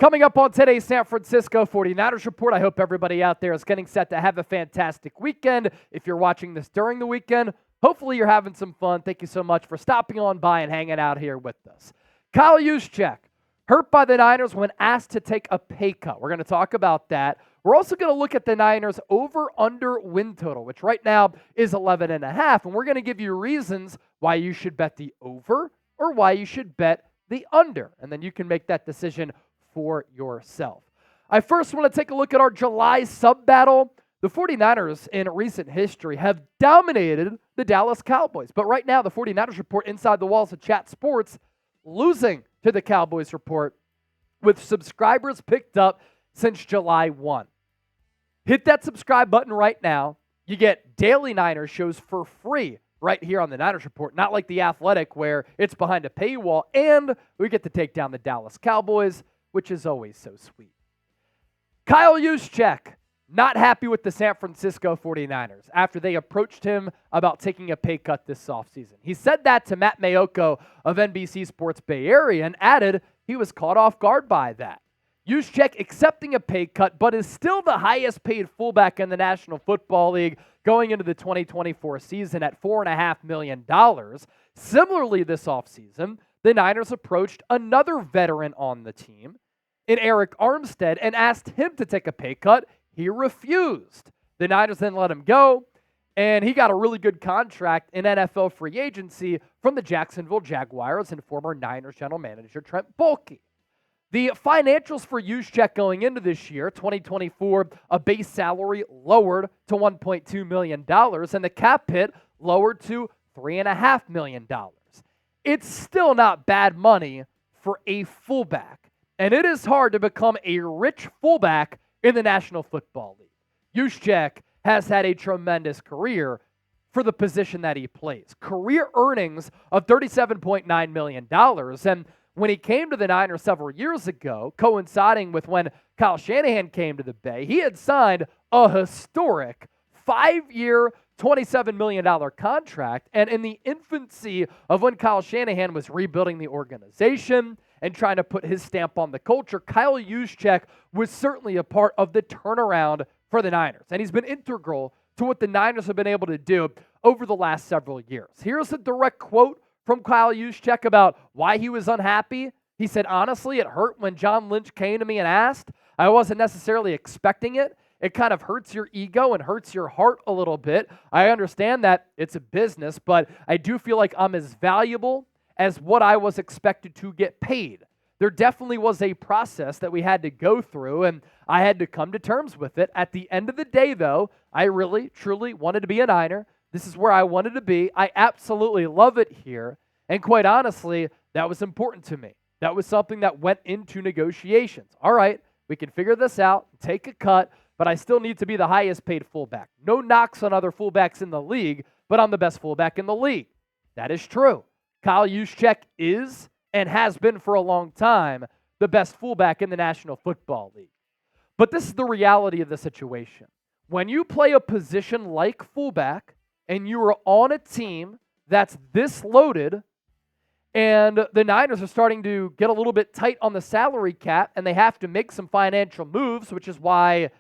Coming up on today's San Francisco 49ers Report, I hope everybody out there is getting set to have a fantastic weekend. If you're watching this during the weekend, hopefully you're having some fun. Thank you so much for stopping on by and hanging out here with us. Kyle Juszczyk, hurt by the Niners when asked to take a pay cut. We're going to talk about that. We're also going to look at the Niners over-under win total, which right now is 11.5, and we're going to give you reasons why you should bet the over or why you should bet the under, and then you can make that decision for yourself. I first want to take a look at our July sub-battle. The 49ers in recent history have dominated the Dallas Cowboys, but right now the 49ers Report inside the walls of Chat Sports losing to the Cowboys Report with subscribers picked up since July 1. Hit that subscribe button right now. You get daily Niners shows for free right here on the Niners Report, not like The Athletic where it's behind a paywall, and we get to take down the Dallas Cowboys, which is always so sweet. Kyle Juszczyk, not happy with the San Francisco 49ers after they approached him about taking a pay cut this offseason. He said that to Matt Mayoko of NBC Sports Bay Area and added he was caught off guard by that. Juszczyk accepting a pay cut, but is still the highest paid fullback in the National Football League going into the 2024 season at $4.5 million. Similarly this offseason, the Niners approached another veteran on the team in Arik Armstead and asked him to take a pay cut. He refused. The Niners then let him go, and he got a really good contract in NFL free agency from the Jacksonville Jaguars and former Niners general manager Trent Baalke. The financials for Juszczyk going into this year, 2024, a base salary lowered to $1.2 million, and the cap hit lowered to $3.5 million. It's still not bad money for a fullback, and it is hard to become a rich fullback in the National Football League. Juszczyk has had a tremendous career for the position that he plays. Career earnings of $37.9 million, and when he came to the Niners several years ago, coinciding with when Kyle Shanahan came to the Bay, he had signed a historic 5-year, $27 million contract, and in the infancy of when Kyle Shanahan was rebuilding the organization and trying to put his stamp on the culture, Kyle Juszczyk was certainly a part of the turnaround for the Niners, and he's been integral to what the Niners have been able to do over the last several years. Here's a direct quote from Kyle Juszczyk about why he was unhappy. He said, honestly, it hurt when John Lynch came to me and asked. I wasn't necessarily expecting it. It kind of hurts your ego and hurts your heart a little bit. I understand that it's a business, but I do feel like I'm as valuable as what I was expected to get paid. There definitely was a process that we had to go through, and I had to come to terms with it. At the end of the day, though, I really, truly wanted to be a Niner. This is where I wanted to be. I absolutely love it here, and quite honestly, that was important to me. That was something that went into negotiations. All right, we can figure this out, take a cut, but I still need to be the highest paid fullback. No knocks on other fullbacks in the league, but I'm the best fullback in the league. That is true. Kyle Juszczyk is and has been for a long time the best fullback in the National Football League. But this is the reality of the situation. When you play a position like fullback and you are on a team that's this loaded and the Niners are starting to get a little bit tight on the salary cap and they have to make some financial moves, which is why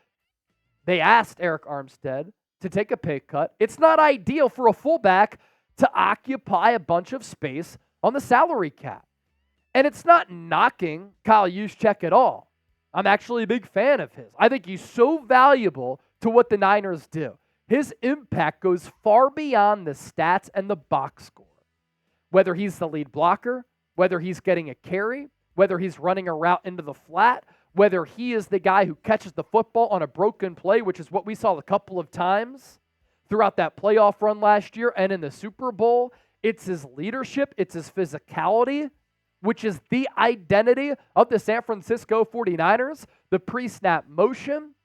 they asked Arik Armstead to take a pay cut. It's not ideal for a fullback to occupy a bunch of space on the salary cap. And it's not knocking Kyle Juszczyk at all. I'm actually a big fan of his. I think he's so valuable to what the Niners do. His impact goes far beyond the stats and the box score. Whether he's the lead blocker, whether he's getting a carry, whether he's running a route into the flat, whether he is the guy who catches the football on a broken play, which is what we saw a couple of times throughout that playoff run last year and in the Super Bowl. It's his leadership, it's his physicality, which is the identity of the San Francisco 49ers, the pre-snap motion,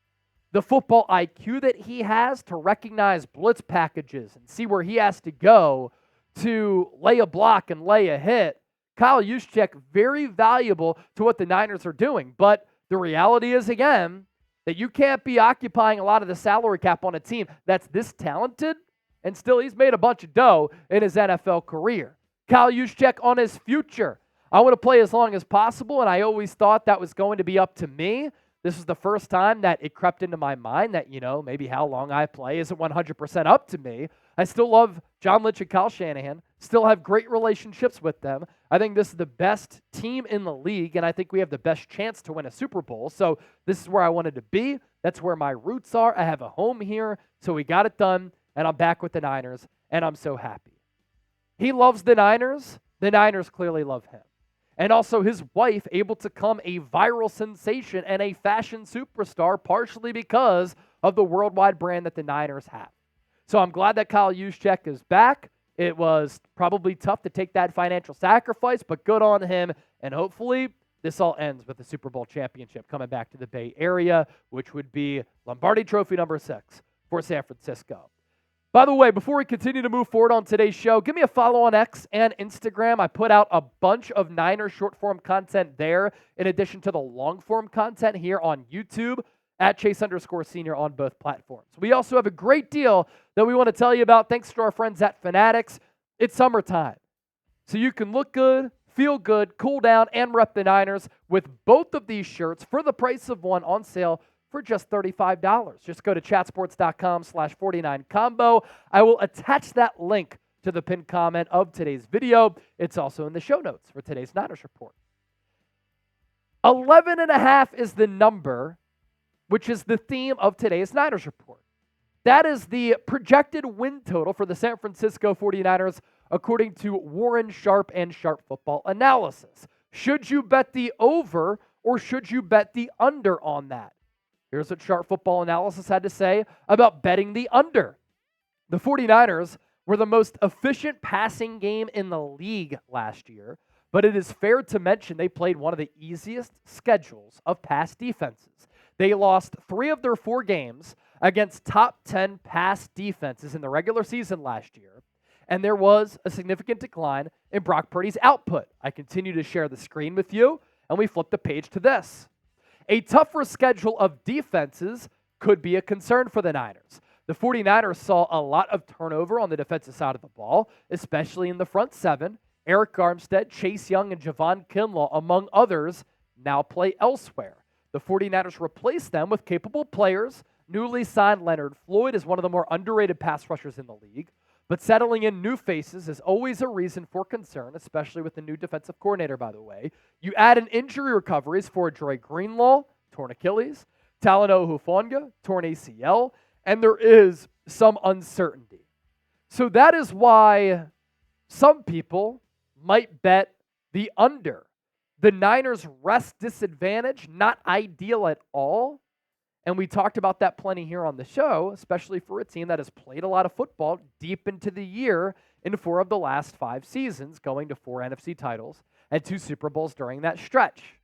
the football IQ that he has to recognize blitz packages and see where he has to go to lay a block and lay a hit. Kyle Juszczyk, very valuable to what the Niners are doing. But the reality is, again, that you can't be occupying a lot of the salary cap on a team that's this talented, and still he's made a bunch of dough in his NFL career. Kyle Juszczyk on his future. I want to play as long as possible, and I always thought that was going to be up to me. This is the first time that it crept into my mind that, maybe how long I play isn't 100% up to me. I still love John Lynch and Kyle Shanahan, still have great relationships with them. I think this is the best team in the league, and I think we have the best chance to win a Super Bowl. So this is where I wanted to be. That's where my roots are. I have a home here, so we got it done, and I'm back with the Niners, and I'm so happy. He loves the Niners. The Niners clearly love him. And also his wife able to become a viral sensation and a fashion superstar partially because of the worldwide brand that the Niners have. So I'm glad that Kyle Juszczyk is back. It was probably tough to take that financial sacrifice, but good on him. And hopefully this all ends with the Super Bowl championship coming back to the Bay Area, which would be Lombardi Trophy number 6 for San Francisco. By the way, before we continue to move forward on today's show, give me a follow on X and Instagram. I put out a bunch of Niners short-form content there, in addition to the long-form content here on YouTube at Chase_Senior on both platforms. We also have a great deal that we want to tell you about thanks to our friends at Fanatics. It's summertime, so you can look good, feel good, cool down, and rep the Niners with both of these shirts for the price of one on sale for just $35. Just go to chatsports.com/49combo. I will attach that link to the pinned comment of today's video. It's also in the show notes for today's Niners report. 11.5 is the number, which is the theme of today's Niners report. That is the projected win total for the San Francisco 49ers, according to Warren Sharp and Sharp Football Analysis. Should you bet the over or should you bet the under on that? Here's what Sharp Football Analysis had to say about betting the under. The 49ers were the most efficient passing game in the league last year, but it is fair to mention they played one of the easiest schedules of pass defenses. They lost 3 of their 4 games against top 10 pass defenses in the regular season last year, and there was a significant decline in Brock Purdy's output. I continue to share the screen with you, and we flip the page to this. A tougher schedule of defenses could be a concern for the Niners. The 49ers saw a lot of turnover on the defensive side of the ball, especially in the front 7. Arik Armstead, Chase Young, and Javon Kinlaw, among others, now play elsewhere. The 49ers replaced them with capable players. Newly signed Leonard Floyd is one of the more underrated pass rushers in the league. But settling in new faces is always a reason for concern, especially with the new defensive coordinator, by the way. You add in injury recoveries for Dre Greenlaw, torn Achilles, Talanoa Hufanga, torn ACL, and there is some uncertainty. So that is why some people might bet the under. The Niners' rest disadvantage, not ideal at all. And we talked about that plenty here on the show, especially for a team that has played a lot of football deep into the year in 4 of the last 5 seasons, going to 4 NFC titles and 2 Super Bowls during that stretch.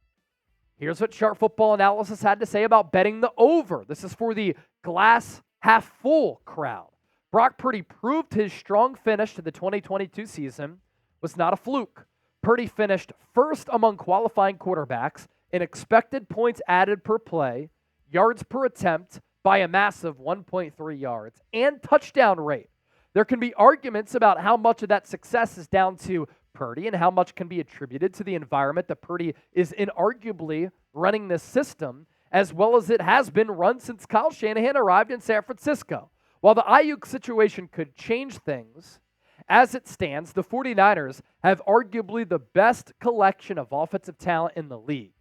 Here's what Sharp Football Analysis had to say about betting the over. This is for the glass half full crowd. Brock Purdy proved his strong finish to the 2022 season was not a fluke. Purdy finished first among qualifying quarterbacks in expected points added per play, yards per attempt by a massive 1.3 yards, and touchdown rate. There can be arguments about how much of that success is down to Purdy and how much can be attributed to the environment that Purdy is inarguably running this system, as well as it has been run since Kyle Shanahan arrived in San Francisco. While the Ayuk situation could change things, as it stands, the 49ers have arguably the best collection of offensive talent in the league.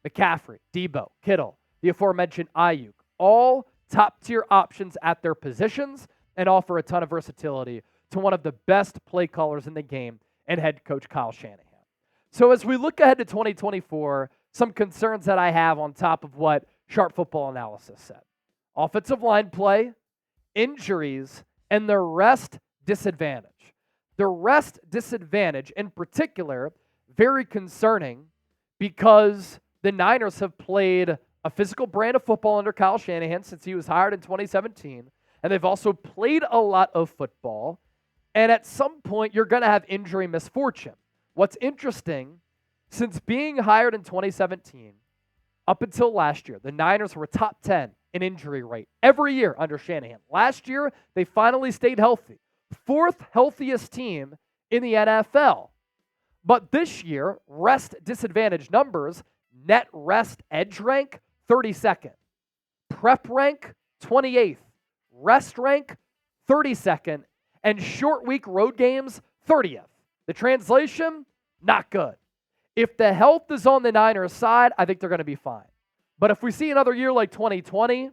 McCaffrey, Debo, Kittle, the aforementioned Ayuk, all top-tier options at their positions and offer a ton of versatility to one of the best play callers in the game and head coach Kyle Shanahan. So as we look ahead to 2024, some concerns that I have on top of what Sharp Football Analysis said. Offensive line play, injuries, and the rest disadvantage. The rest disadvantage in particular, very concerning because the Niners have played a physical brand of football under Kyle Shanahan since he was hired in 2017, and they've also played a lot of football, and at some point you're going to have injury misfortune. What's interesting, since being hired in 2017, up until last year, the Niners were top 10 in injury rate every year under Shanahan. Last year, they finally stayed healthy. 4th healthiest team in the NFL. But this year, rest disadvantage numbers, net rest edge rank, 32nd. Prep rank, 28th. Rest rank, 32nd. And short week road games, 30th. The translation, not good. If the health is on the Niners' side, I think they're going to be fine. But if we see another year like 2020,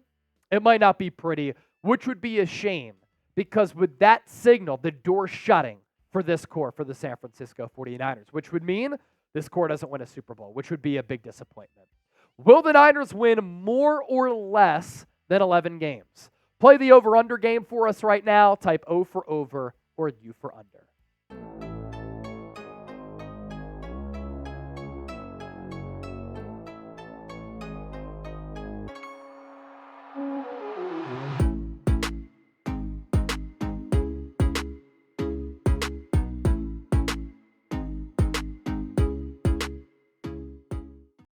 it might not be pretty, which would be a shame because with that signal, the door shutting for this core for the San Francisco 49ers, which would mean this core doesn't win a Super Bowl, which would be a big disappointment. Will the Niners win more or less than 11 games? Play the over-under game for us right now. Type O for over or U for under.